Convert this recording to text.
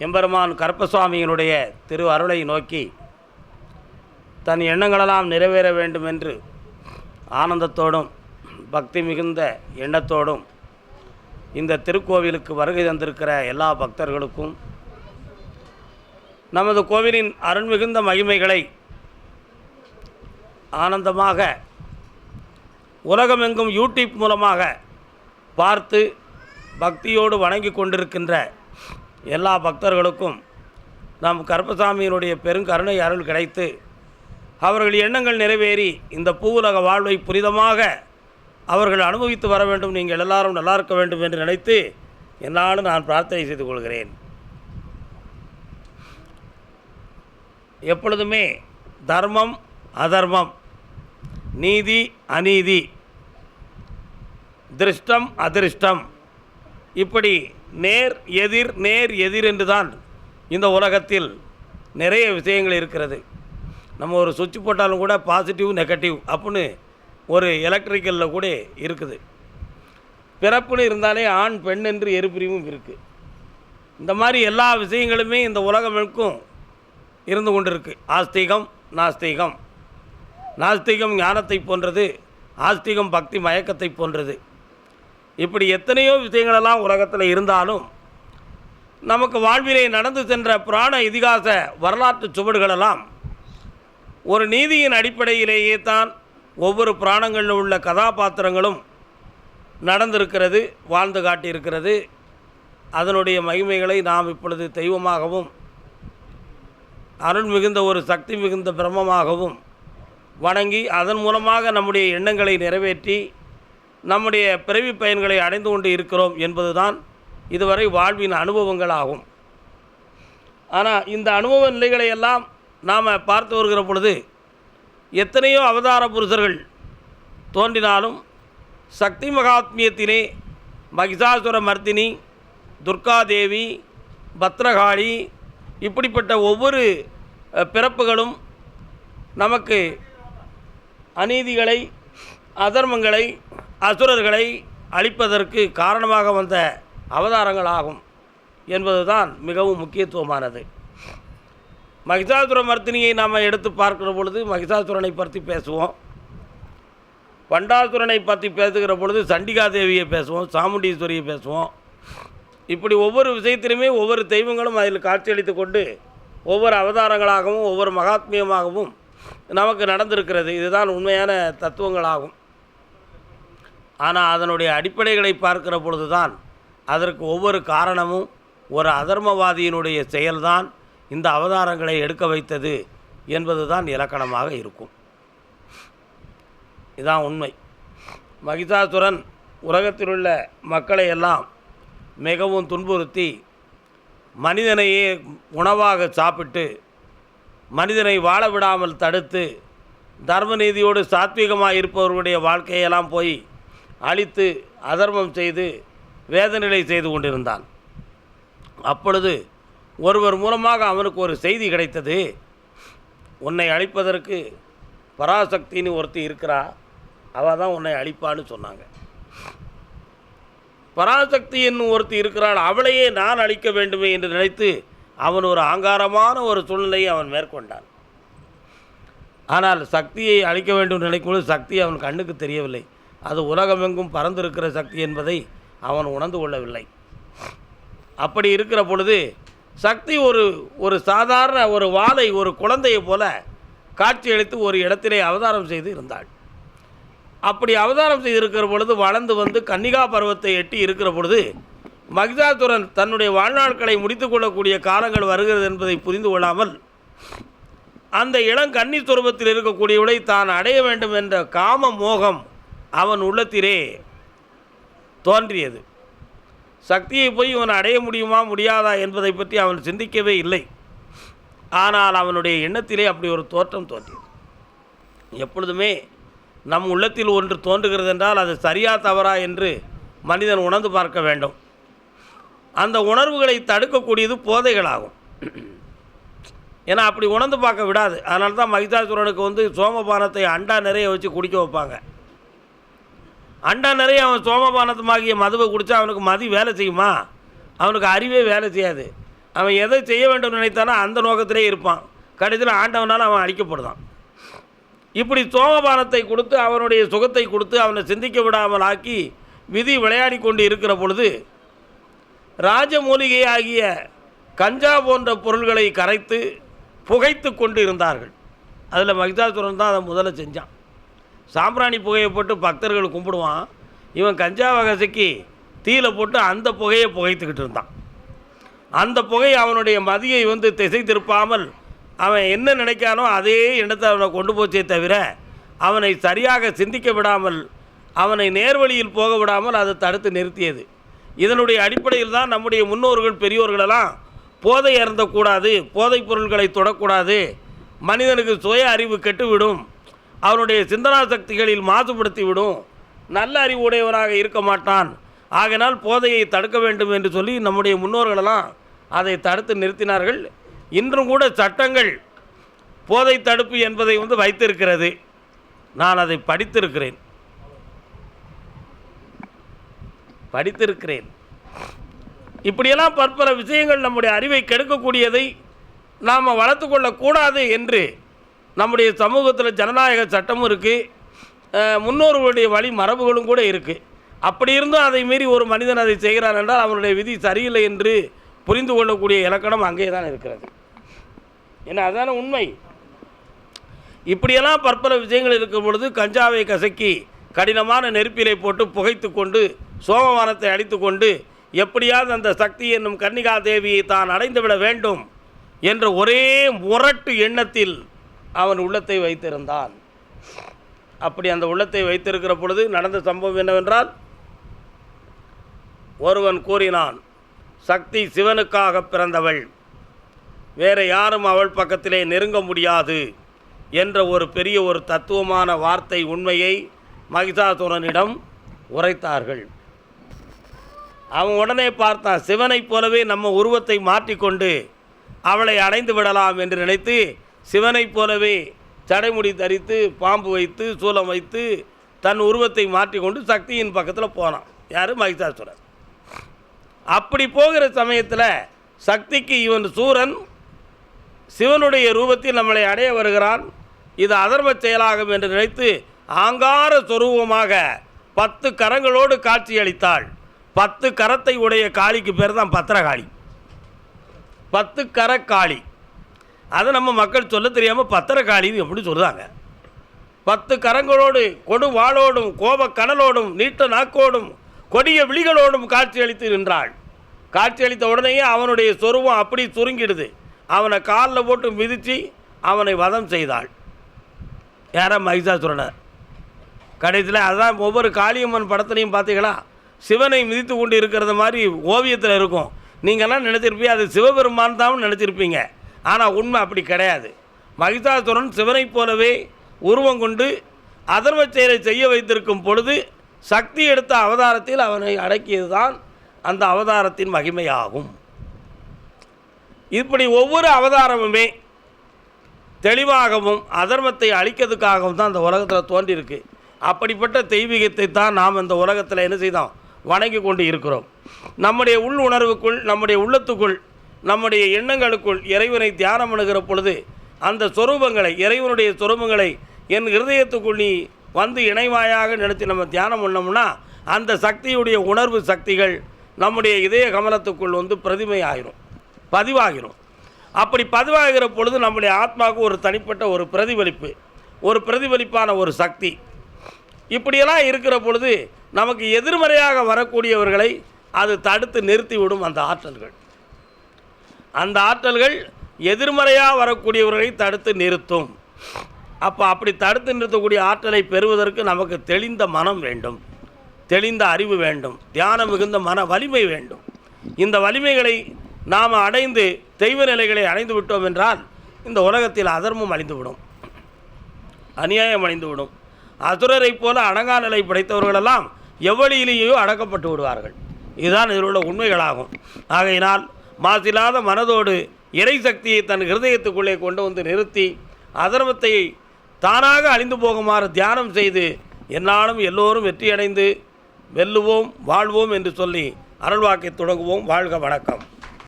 எம்பெருமான் கருப்பசுவாமியினுடைய திரு அருளை நோக்கி தன் எண்ணங்களெல்லாம் நிறைவேற வேண்டும் என்று ஆனந்தத்தோடும் பக்தி மிகுந்த எண்ணத்தோடும் இந்த திருக்கோவிலுக்கு வருகை தந்திருக்கிற எல்லா பக்தர்களுக்கும் நமது கோவிலின் அருள்மிகுந்த மகிமைகளை ஆனந்தமாக உலகமெங்கும் யூடியூப் மூலமாக பார்த்து பக்தியோடு வணங்கி கொண்டிருக்கின்ற எல்லா பக்தர்களுக்கும் நம் கருப்பசாமியினுடைய பெருங்கருணை அருள் கிடைத்து அவர்கள் எண்ணங்கள் நிறைவேறி இந்த பூவுலக வாழ்வை புனிதமாக அவர்கள் அனுபவித்து வர வேண்டும், நீங்கள் எல்லாரும் நல்லா இருக்க வேண்டும் என்று நினைத்து என்னாலும் நான் பிரார்த்தனை செய்து கொள்கிறேன். எப்பொழுதுமே தர்மம் அதர்மம், நீதி அநீதி, திருஷ்டம் அதிருஷ்டம், இப்படி நேர் எதிர் என்று தான் இந்த உலகத்தில் நிறைய விஷயங்கள் இருக்கிறது. நம்ம ஒரு சுவிட்ச் போட்டாலும் கூட பாசிட்டிவ் நெகட்டிவ் அப்படின்னு ஒரு எலக்ட்ரிக்கலில் கூட இருக்குது. பிறப்புன்னு இருந்தாலே ஆண் பெண் என்று எருபிரிவும் இருக்குது. இந்த மாதிரி எல்லா விஷயங்களுமே இந்த உலகமெங்கும் இருந்து கொண்டிருக்கு. ஆஸ்திகம் நாஸ்திகம், நாஸ்திகம் ஞானத்தை போன்றது, ஆஸ்திகம் பக்தி மயக்கத்தை போன்றது. இப்படி எத்தனையோ விஷயங்களெல்லாம் உலகத்தில் இருந்தாலும் நமக்கு வாழ்விலே நடந்து சென்ற புராண இதிகாச வரலாற்று சுவடுகளெல்லாம் ஒரு நீதியின் அடிப்படையிலேயே தான் ஒவ்வொரு புராணங்களில் உள்ள கதாபாத்திரங்களும் நடந்திருக்கிறது, வாழ்ந்து காட்டியிருக்கிறது. அதனுடைய மகிமைகளை நாம் இப்பொழுது தெய்வமாகவும் அருள் மிகுந்த ஒரு சக்தி மிகுந்த பிரம்மமாகவும் வணங்கி அதன் மூலமாக நம்முடைய எண்ணங்களை நிறைவேற்றி நம்முடைய பிறவி பயன்களை அடைந்து கொண்டு இருக்கிறோம் என்பதுதான் இதுவரை வாழ்வின் அனுபவங்களாகும். ஆனால் இந்த அனுபவ நிலைகளை எல்லாம் நாம் பார்த்து வருகிற பொழுது எத்தனையோ அவதார புருஷர்கள் தோன்றினாலும் சக்தி மகாத்மியத்திலே மகிஷாசுர மர்த்தினி, துர்காதேவி, பத்ரகாளி, இப்படிப்பட்ட ஒவ்வொரு பிறப்புகளும் நமக்கு அநீதிகளை அதர்மங்களை அசுரர்களை அழிப்பதற்கு காரணமாக வந்த அவதாரங்களாகும் என்பதுதான் மிகவும் முக்கியத்துவமானது. மகிஷாசுர மர்த்தினியை நாம் எடுத்து பார்க்கிற பொழுது மகிஷாசுரனை பற்றி பேசுவோம், பண்டாசுரனை பற்றி பேசுகிற பொழுது சண்டிகாதேவியை பேசுவோம், சாமுண்டீஸ்வரியை பேசுவோம். இப்படி ஒவ்வொரு விஷயத்திலுமே ஒவ்வொரு தெய்வங்களும் அதில் காட்சியளித்து கொண்டு ஒவ்வொரு அவதாரங்களாகவும் ஒவ்வொரு மகாத்மியமாகவும் நமக்கு நடந்திருக்கிறது. இதுதான் உண்மையான தத்துவங்களாகும். ஆனால் அதனுடைய அடிப்படைகளை பார்க்கிற பொழுது தான் அதற்கு ஒவ்வொரு காரணமும் ஒரு அதர்மவாதியினுடைய செயல்தான் இந்த அவதாரங்களை எடுக்க வைத்தது என்பது தான் இலக்கணமாக இருக்கும். இதுதான் உண்மை. மகிஷாசுரன் உலகத்தில் உள்ள மக்களை எல்லாம் மிகவும் துன்புறுத்தி மனிதனையே உணவாக சாப்பிட்டு மனிதனை வாழ விடாமல் தடுத்து தர்மநீதியோடு சாத்வீகமாக இருப்பவர்களுடைய வாழ்க்கையெல்லாம் போய் அழித்து அதர்மம் செய்து வேதநிலை செய்து கொண்டிருந்தான். அப்பொழுது ஒருவர் மூலமாக அவனுக்கு ஒரு செய்தி கிடைத்தது. உன்னை அழிப்பதற்கு பராசக்தின்னு ஒருத்தி இருக்கிறா, அவள் தான் உன்னை அழிப்பான்னு சொன்னாங்க. பராசக்தி என்னும் ஒருத்தி இருக்கிறாள், அவளையே நான் அழிக்க வேண்டுமே என்று நினைத்து அவன் ஒரு ஆங்காரமான ஒரு சூழ்நிலையை அவன் மேற்கொண்டான். ஆனால் சக்தியை அழிக்க வேண்டும் நினைக்கும்போது சக்தி அவன் கண்ணுக்கு தெரியவில்லை. அது உலகமெங்கும் பறந்திருக்கிற சக்தி என்பதை அவன் உணர்ந்து கொள்ளவில்லை. அப்படி இருக்கிற பொழுது சக்தி ஒரு சாதாரண ஒரு வாளை ஒரு குழந்தையை போல காட்சியளித்து ஒரு இடத்திலே அவதாரம் செய்து இருந்தாள். அப்படி அவதாரம் செய்திருக்கிற பொழுது வளர்ந்து வந்து கன்னிகா பருவத்தை எட்டி இருக்கிற பொழுது மகிஷாசுரன் தன்னுடைய வாழ்நாட்களை முடித்து கொள்ளக்கூடிய காலங்கள் வருகிறது என்பதை புரிந்து கொள்ளாமல் அந்த இளங்கன்னி சொரூபத்தில் இருக்கக்கூடியவளை தான் அடைய வேண்டும் என்ற காம மோகம் அவன் உள்ளத்திலே தோன்றியது. சக்தியை போய் இவன் அடைய முடியுமா முடியாதா என்பதை பற்றி அவன் சிந்திக்கவே இல்லை. ஆனால் அவனுடைய எண்ணத்திலே அப்படி ஒரு தோற்றம் தோன்றியது. எப்பொழுதுமே நம் உள்ளத்தில் ஒன்று தோன்றுகிறது என்றால் அது சரியா தவறா என்று மனிதன் உணர்ந்து பார்க்க வேண்டும். அந்த உணர்வுகளை தடுக்கக்கூடியது போதைகளாகும். ஏன்னா அப்படி உணர்ந்து பார்க்க விடாது. அதனால தான் மகிஷாசுரனுக்கு வந்து சோமபானத்தை அண்டா நிறைய வச்சு குடிக்க வைப்பாங்க. அண்டா நிறைய அவன் சோமபானத்துமாகிய மதுவை குடித்தா அவனுக்கு மதி வேலை செய்யுமா? அவனுக்கு அறிவே வேலை செய்யாது. அவன் எதை செய்ய வேண்டும் நினைத்தானோ அந்த நோக்கத்திலே இருப்பான். கடைசியில் ஆண்டவனால் அவன் அழிக்கப்படுதான். இப்படி சோமபானத்தை கொடுத்து அவனுடைய சுகத்தை கொடுத்து அவனை சிந்திக்க விடாமல் ஆக்கி விதி விளையாடி கொண்டு இருக்கிற பொழுது ராஜமூலிகை ஆகிய கஞ்சா போன்ற பொருள்களை கரைத்து புகைத்து கொண்டு இருந்தார்கள். அதில் மகிஷாசுரன் தான் அதை முதல்ல செஞ்சான். சாம்பிராணி புகையை போட்டு பக்தர்கள் கும்பிடுவான். இவன் கஞ்சா வகசைக்கு தீயில போட்டு அந்த புகையை புகைத்துக்கிட்டு இருந்தான். அந்த புகை அவனுடைய மதியை திசை திருப்பாமல் அவன் என்ன நினைக்கானோ அதே எண்ணத்தை அவனை கொண்டு போச்சே தவிர அவனை சரியாக சிந்திக்க விடாமல், அவனை நேர்வழியில் போக விடாமல் அதை தடுத்து நிறுத்தியது. இதனுடைய அடிப்படையில் தான் நம்முடைய முன்னோர்கள் பெரியோர்களெல்லாம் போதை அருந்தக்கூடாது, போதைப் பொருள்களை தொடக்கூடாது, மனிதனுக்கு சுய அறிவு கெட்டுவிடும், அவனுடைய சிந்தனா சக்திகளில் மாசுபடுத்திவிடும், நல்ல அறிவுடையவனாக இருக்க மாட்டான், ஆகையினால் போதையை தடுக்க வேண்டும் என்று சொல்லி நம்முடைய முன்னோர்களெல்லாம் அதை தடுத்து நிறுத்தினார்கள். இன்றும் கூட சட்டங்கள் போதை தடுப்பு என்பதை வைத்திருக்கிறது. நான் அதை படித்திருக்கிறேன். இப்படியெல்லாம் பற்பல விஷயங்கள் நம்முடைய அறிவை கெடுக்கக்கூடியதை நாம் வளர்த்து கொள்ளக்கூடாது என்று நம்முடைய சமூகத்தில் ஜனநாயக சட்டமும் இருக்குது, முன்னோர்களுடைய வழி மரபுகளும் கூட இருக்குது. அப்படி இருந்தும் அதை மீறி ஒரு மனிதன் அதை செய்கிறான் என்றால் அவனுடைய விதி சரியில்லை என்று புரிந்து கொள்ளக்கூடிய இலக்கணம் அங்கே தான் இருக்கிறது. ஏன்னா அதுதான உண்மை. இப்படியெல்லாம் பற்பல விஷயங்கள் இருக்கும் பொழுது கஞ்சாவை கசக்கி கடினமான நெருப்பிலை போட்டு புகைத்து கொண்டு சோமவானத்தை அடித்து கொண்டு எப்படியாவது அந்த சக்தி என்னும் கன்னிகா தேவியை தான் அடைந்துவிட வேண்டும் என்ற ஒரே முரட்டு எண்ணத்தில் அவன் உள்ளத்தை வைத்திருந்தான். அப்படி அந்த உள்ளத்தை வைத்திருக்கிற பொழுது நடந்த சம்பவம் என்னவென்றால், ஒருவன் கூறினான், சக்தி சிவனுக்காக பிறந்தவள், வேறு யாரும் அவள் பக்கத்திலே நெருங்க முடியாது என்ற ஒரு பெரிய ஒரு தத்துவமான வார்த்தை உண்மையை மகிஷாசுரனிடம் உரைத்தார்கள். அவன் உடனே பார்த்தான், சிவனைப் போலவே நம்ம உருவத்தை மாற்றிக்கொண்டு அவளை அடைந்து விடலாம் என்று நினைத்து சிவனைப் போலவே சடைமுடி தரித்து பாம்பு வைத்து சூலம் வைத்து தன் உருவத்தை மாற்றிக்கொண்டு சக்தியின் பக்கத்தில் போனான். யார்? மகிஷாசுரன். அப்படி போகிற சமயத்தில் சக்திக்கு இவன் சூரன் சிவனுடைய ரூபத்தில் நம்மளை அடைய வருகிறான், இது அதர்ம செயலாகும் என்று நினைத்து ஆங்கார சொரூபமாக 10 கரங்களோடு காட்சியளித்தாள். 10 கரத்தை உடைய காளிக்கு பேர் தான் பத்திரகாளி, 10 கர காளி. அதை நம்ம மக்கள் சொல்ல தெரியாமல் பத்திரகாளின்னு எப்படி சொல்லுவாங்க. 10 கரங்களோடு கொடு வாளோடும் கோப கனலோடும் நீட்ட நாக்கோடும் கொடிய விழிகளோடும் காட்சியளித்து நின்றாள். காட்சியளித்த உடனேயே அவனுடைய சொருவம் அப்படி சுருங்கிடுது. அவனை காலில் போட்டு மிதித்து அவனை வதம் செய்தாள். யாரா? மகிஷாசுரனை. கடைசியில் அதுதான் ஒவ்வொரு காளியம்மன் படத்துலையும் பார்த்தீங்களா, சிவனை மிதித்து கொண்டு இருக்கிறது மாதிரி ஓவியத்தில் இருக்கும். நீங்கள்லாம் நினச்சிருப்பீங்க அது சிவபெருமான் தான் நினச்சிருப்பீங்க. ஆனால் உண்மை அப்படி கிடையாது. மகிஷாசுரன் சிவனைப் போலவே உருவம் கொண்டு அதர்ம செயலை செய்ய வைத்திருக்கும் பொழுது சக்தி எடுத்த அவதாரத்தில் அவனை அடக்கியது தான் அந்த அவதாரத்தின் மகிமையாகும். இப்படி ஒவ்வொரு அவதாரமுமே தெளிவாகவும் அதர்மத்தை அழிக்கிறதுக்காகவும் தான் அந்த உலகத்தில் தோன்றியிருக்கு. அப்படிப்பட்ட தெய்வீகத்தை தான் நாம் இந்த உலகத்தில் என்ன செய்தோம்? வணங்கி கொண்டு இருக்கிறோம். நம்முடைய உள் உணர்வுக்குள், நம்முடைய உள்ளத்துக்குள், நம்முடைய எண்ணங்களுக்குள் இறைவனை தியானம் பண்ணுகிற பொழுது அந்த சொரூபங்களை, இறைவனுடைய சொரூபங்களை என் இருதயத்துக்குள் நீ இணைவாயாக நினைத்து நம்ம தியானம் பண்ணோம்னா அந்த சக்தியுடைய உணர்வு சக்திகள் நம்முடைய இதய கமலத்துக்குள் பிரதிமை ஆகிரும், பதிவாகிரும். அப்படி பதிவாகிற பொழுது நம்முடைய ஆத்மாவுக்கு ஒரு தனிப்பட்ட ஒரு பிரதிபலிப்பு, ஒரு பிரதிபலிப்பான ஒரு சக்தி. இப்படியெல்லாம் இருக்கிற பொழுது நமக்கு எதிர்மறையாக வரக்கூடியவர்களை அது தடுத்து நிறுத்திவிடும். அந்த ஆற்றல்கள் எதிர்மறையாக வரக்கூடியவர்களை தடுத்து நிறுத்தும். அப்படி தடுத்து நிறுத்தக்கூடிய ஆற்றலை பெறுவதற்கு நமக்கு தெளிந்த மனம் வேண்டும், தெளிந்த அறிவு வேண்டும், தியானம் மிகுந்த மன வலிமை வேண்டும். இந்த வலிமைகளை நாம் அடைந்து தெய்வ நிலைகளை அடைந்து விட்டோம் என்றால் இந்த உலகத்தில் அதர்மம் அழிந்துவிடும், அநியாயம் அழிந்துவிடும். அசுரரை போல அடங்கா நிலை படைத்தவர்களெல்லாம் எவ்வளியிலேயோ அடக்கப்பட்டு விடுவார்கள். இதுதான் இதில் உள்ள உண்மைகளாகும். ஆகையினால் மாசில்லாத மனதோடு இறை சக்தியை தன் ஹிருதயத்துக்குள்ளே கொண்டு நிறுத்தி அதர்மத்தை தானாக அழிந்து போகுமாறு தியானம் செய்து என்னாலும் எல்லோரும் வெற்றியடைந்து வெல்லுவோம், வாழ்வோம் என்று சொல்லி அருள்வாக்கை தொடங்குவோம். வாழ்க, வணக்கம்.